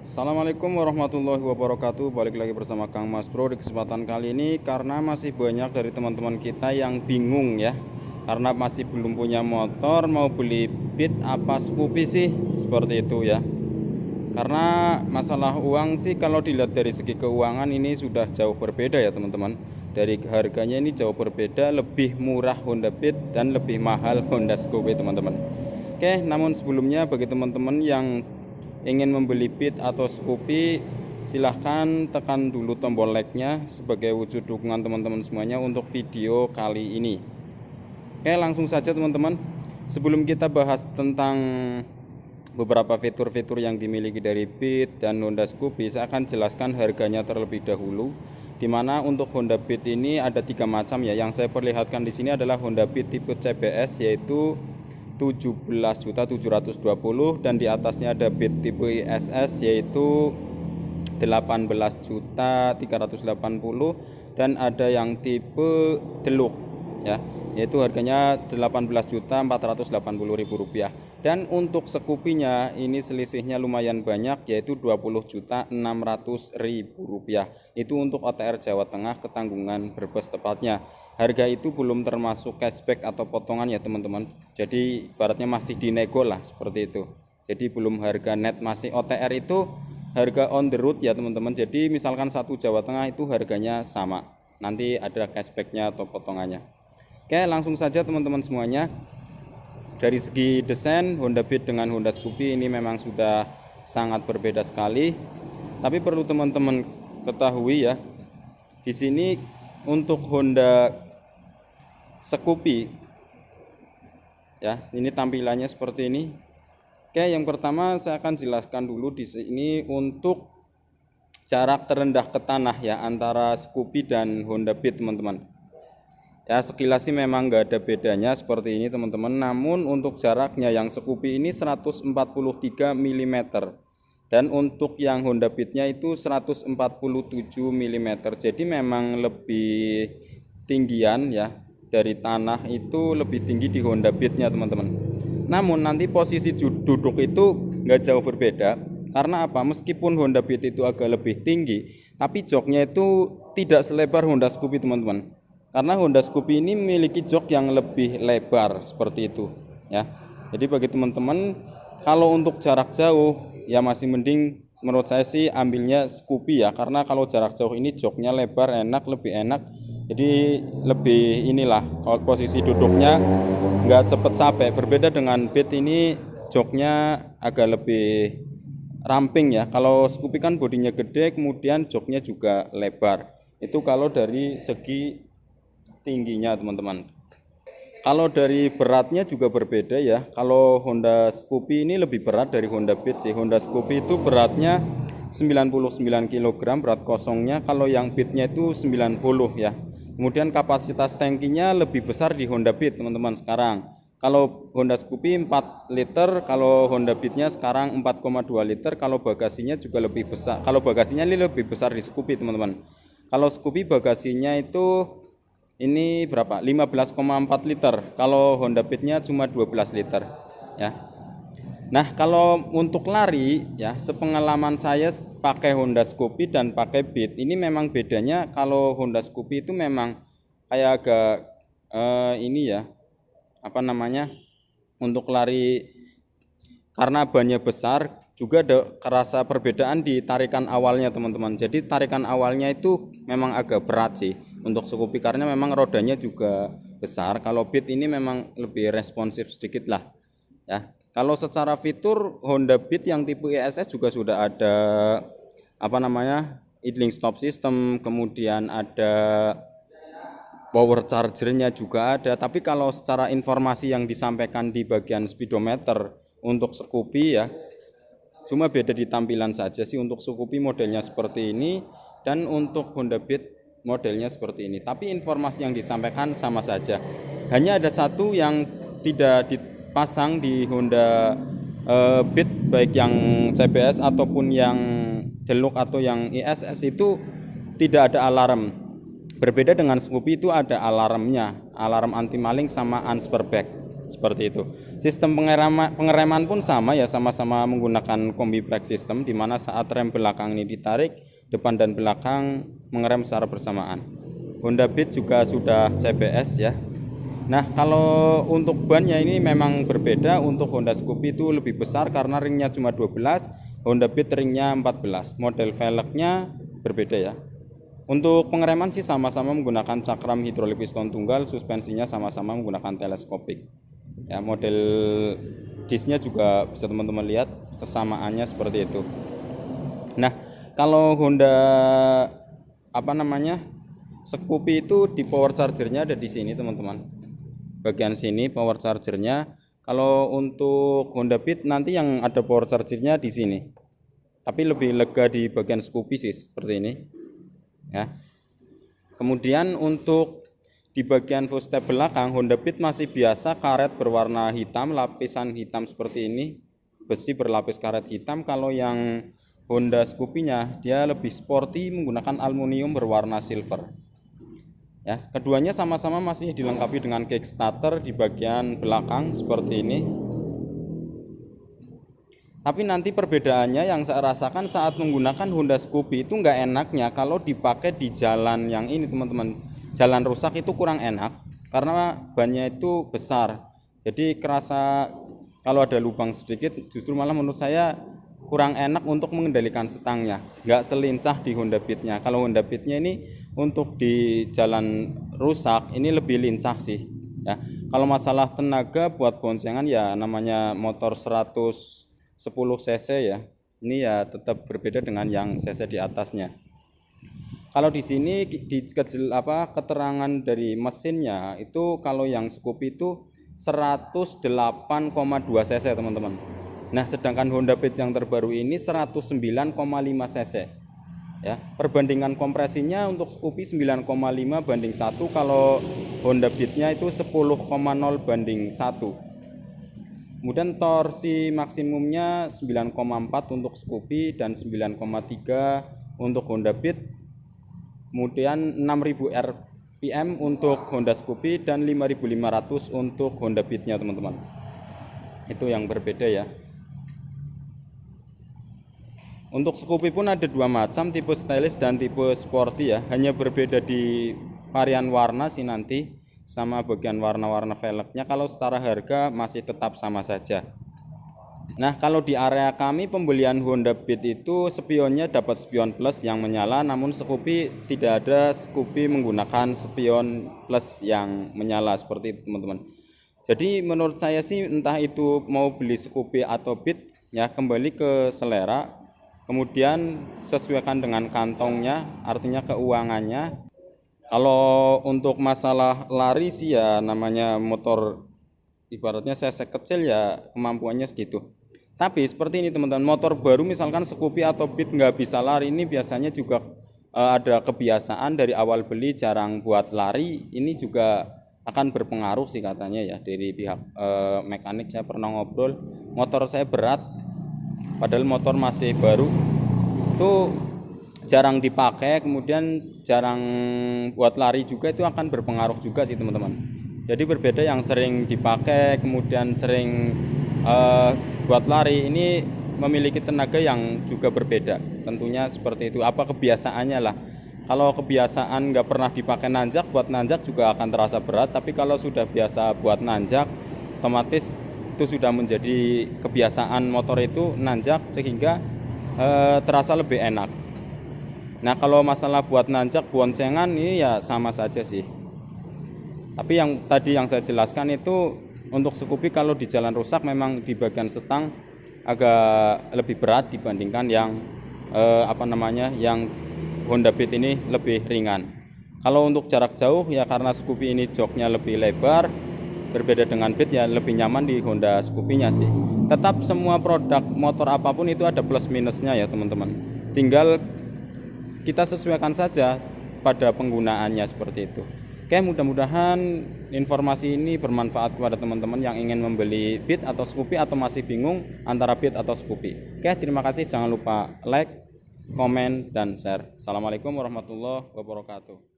Assalamualaikum warahmatullahi wabarakatuh. Balik lagi bersama Kang Mas Bro di kesempatan kali ini, karena masih banyak dari teman-teman kita yang bingung ya, karena masih belum punya motor, mau beli Beat apa Scoopy sih, seperti itu ya. Karena masalah uang sih, kalau dilihat dari segi keuangan ini sudah jauh berbeda ya teman-teman. Dari harganya ini jauh berbeda, lebih murah Honda Beat dan lebih mahal Honda Scoopy teman-teman. Oke, namun sebelumnya bagi teman-teman yang ingin membeli Beat atau Scoopy, silahkan tekan dulu tombol like-nya sebagai wujud dukungan teman-teman semuanya untuk video kali ini. Oke, langsung saja teman-teman. Sebelum kita bahas tentang beberapa fitur-fitur yang dimiliki dari Beat dan Honda Scoopy, saya akan jelaskan harganya terlebih dahulu. Dimana untuk Honda Beat ini ada 3 macam ya. Yang saya perlihatkan di sini adalah Honda Beat tipe CBS, yaitu 17.720.000, dan di atasnya ada Beat tipe ISS yaitu 18.380.000, dan ada yang tipe Deluxe ya, yaitu harganya 18.480.000 rupiah. Dan untuk Scoopy-nya ini selisihnya lumayan banyak, yaitu 20.600.000 rupiah. Itu untuk OTR Jawa Tengah ketanggungan Brebes tepatnya. Harga itu belum termasuk cashback atau potongan ya teman-teman. Jadi ibaratnya masih dinego lah, seperti itu. Jadi belum harga net, masih OTR itu harga on the road ya teman-teman. Jadi misalkan satu Jawa Tengah itu harganya sama, nanti ada cashbacknya atau potongannya. Oke, langsung saja teman-teman semuanya. Dari segi desain, Honda Beat dengan Honda Scoopy ini memang sudah sangat berbeda sekali. Tapi perlu teman-teman ketahui ya, di sini untuk Honda Scoopy ya, ini tampilannya seperti ini. Oke, yang pertama saya akan jelaskan dulu di sini untuk jarak terendah ke tanah ya antara Scoopy dan Honda Beat teman-teman. Ya, sekilas sih memang nggak ada bedanya seperti ini teman-teman. Namun untuk jaraknya yang Scoopy ini 143 mm, dan untuk yang Honda Beat-nya itu 147 mm. Jadi memang lebih tinggian ya, dari tanah itu lebih tinggi di Honda Beat-nya teman-teman. Namun nanti posisi duduk itu nggak jauh berbeda. Karena apa? Meskipun Honda Beat itu agak lebih tinggi, tapi joknya itu tidak selebar Honda Scoopy teman-teman. Karena Honda Scoopy ini memiliki jok yang lebih lebar seperti itu ya. Jadi bagi teman-teman kalau untuk jarak jauh ya masih mending menurut saya sih ambilnya Scoopy ya, karena kalau jarak jauh ini joknya lebar, enak, lebih enak. Jadi lebih inilah, kalau posisi duduknya nggak cepet capek. Berbeda dengan Beat, ini joknya agak lebih ramping ya. Kalau Scoopy kan bodinya gede, kemudian joknya juga lebar. Itu kalau dari segi tingginya teman-teman. Kalau dari beratnya juga berbeda ya. Kalau Honda Scoopy ini lebih berat dari Honda Beat sih. Honda Scoopy itu beratnya 99 kg berat kosongnya, kalau yang Beatnya itu 90 ya. Kemudian kapasitas tangkinya lebih besar di Honda Beat teman-teman sekarang. Kalau Honda Scoopy 4 liter, kalau Honda Beatnya sekarang 4,2 liter. Kalau bagasinya juga lebih besar. Kalau bagasinya ini lebih besar di Scoopy teman-teman. Kalau Scoopy bagasinya itu ini berapa? 15,4 liter. Kalau Honda Beat-nya cuma 12 liter ya. Nah, kalau untuk lari ya, sepengalaman saya pakai Honda Scoopy dan pakai Beat, ini memang bedanya. Kalau Honda Scoopy itu memang kayak agak ini ya, apa namanya? Untuk lari, karena bannya besar, juga ada kerasa perbedaan di tarikan awalnya teman-teman. Jadi tarikan awalnya itu memang agak berat sih untuk Scoopy, karena memang rodanya juga besar. Kalau Beat ini memang lebih responsif sedikit lah ya. Kalau secara fitur, Honda Beat yang tipe ISS juga sudah ada apa namanya, idling stop system, kemudian ada power chargernya juga ada. Tapi kalau secara informasi yang disampaikan di bagian speedometer untuk Scoopy ya, cuma beda di tampilan saja sih. Untuk Scoopy modelnya seperti ini, dan untuk Honda Beat modelnya seperti ini. Tapi informasi yang disampaikan sama saja. Hanya ada satu yang tidak dipasang di Honda Beat, baik yang CBS ataupun yang Deluxe atau yang ISS, itu tidak ada alarm. Berbeda dengan Scoopy, itu ada alarmnya, alarm anti maling sama unsper bag seperti itu. Sistem pengereman pun sama ya, sama-sama menggunakan kombi brake system, di mana saat rem belakang ini ditarik, depan dan belakang mengerem secara bersamaan. Honda Beat juga sudah CBS ya. Nah, kalau untuk bannya ini memang berbeda. Untuk Honda Scoopy itu lebih besar karena ringnya cuma 12, Honda Beat ringnya 14. Model velgnya berbeda ya. Untuk pengereman sih sama-sama menggunakan cakram hidrolik piston tunggal, suspensinya sama-sama menggunakan teleskopik. Ya, model disnya juga bisa teman-teman lihat kesamaannya seperti itu. Nah, kalau Honda Scoopy itu di power chargernya ada di sini teman-teman. Bagian sini power chargernya. Kalau untuk Honda Beat nanti yang ada power chargernya di sini. Tapi lebih lega di bagian Scoopy sih seperti ini. Ya. Kemudian untuk di bagian footstep belakang Honda Beat masih biasa karet berwarna hitam, lapisan hitam seperti ini. Besi berlapis karet hitam. Kalau yang Honda Scoopy-nya dia lebih sporty menggunakan aluminium berwarna silver. Ya, keduanya sama-sama masih dilengkapi dengan kickstarter di bagian belakang seperti ini. Tapi nanti perbedaannya yang saya rasakan saat menggunakan Honda Scoopy itu nggak enaknya kalau dipakai di jalan yang ini teman-teman. Jalan rusak itu kurang enak karena bannya itu besar. Jadi kerasa kalau ada lubang sedikit justru malah menurut saya kurang enak untuk mengendalikan setangnya. Nggak selincah di Honda Beat-nya. Kalau Honda Beat-nya ini untuk di jalan rusak ini lebih lincah sih ya. Kalau masalah tenaga buat boncengan ya namanya motor 110 cc ya. Ini ya tetap berbeda dengan yang cc di atasnya. Kalau di sini keterangan dari mesinnya itu kalau yang Scoopy itu 108,2 cc teman-teman. Nah, sedangkan Honda Beat yang terbaru ini 109,5 cc. Ya, perbandingan kompresinya untuk Scoopy 9,5 banding 1, kalau Honda Beat-nya itu 10,0 banding 1. Kemudian torsi maksimumnya 9,4 untuk Scoopy dan 9,3 untuk Honda Beat. Kemudian 6000 rpm untuk Honda Scoopy dan 5500 untuk Honda Beat-nya teman-teman. Itu yang berbeda ya. Untuk Scoopy pun ada dua macam, tipe stylish dan tipe sporty ya. Hanya berbeda di varian warna sih nanti, sama bagian warna-warna velgnya. Kalau secara harga masih tetap sama saja. Nah, kalau di area kami pembelian Honda Beat itu spionnya dapat spion plus yang menyala, namun Scoopy tidak ada Scoopy menggunakan spion plus yang menyala seperti itu teman-teman. Jadi menurut saya sih entah itu mau beli Scoopy atau Beat ya, kembali ke selera. Kemudian sesuaikan dengan kantongnya, artinya keuangannya. Kalau untuk masalah lari sih ya namanya motor ibaratnya cc kecil ya kemampuannya segitu. Tapi seperti ini teman-teman, motor baru misalkan Scoopy atau Beat nggak bisa lari, ini biasanya juga ada kebiasaan dari awal beli jarang buat lari. Ini juga akan berpengaruh sih katanya ya dari pihak mekanik. Saya pernah ngobrol, motor saya berat padahal motor masih baru, itu jarang dipakai, kemudian jarang buat lari juga, itu akan berpengaruh juga sih teman-teman. Jadi berbeda yang sering dipakai kemudian sering buat lari, ini memiliki tenaga yang juga berbeda tentunya seperti itu, apa kebiasaannya lah. Kalau kebiasaan nggak pernah dipakai nanjak, buat nanjak juga akan terasa berat. Tapi kalau sudah biasa buat nanjak, otomatis itu sudah menjadi kebiasaan motor itu nanjak sehingga terasa lebih enak. Nah, kalau masalah buat nanjak boncengan ini ya sama saja sih. Tapi yang tadi yang saya jelaskan itu untuk Scoopy kalau di jalan rusak memang di bagian setang agak lebih berat dibandingkan yang yang Honda Beat ini lebih ringan. Kalau untuk jarak jauh ya karena Scoopy ini joknya lebih lebar, berbeda dengan Beat ya lebih nyaman di Honda Scoopy-nya sih. Tetap semua produk motor apapun itu ada plus minusnya ya teman-teman. Tinggal kita sesuaikan saja pada penggunaannya seperti itu. Oke, mudah-mudahan informasi ini bermanfaat kepada teman-teman yang ingin membeli Beat atau Scoopy atau masih bingung antara Beat atau Scoopy. Oke, terima kasih. Jangan lupa like, komen, dan share. Assalamualaikum warahmatullahi wabarakatuh.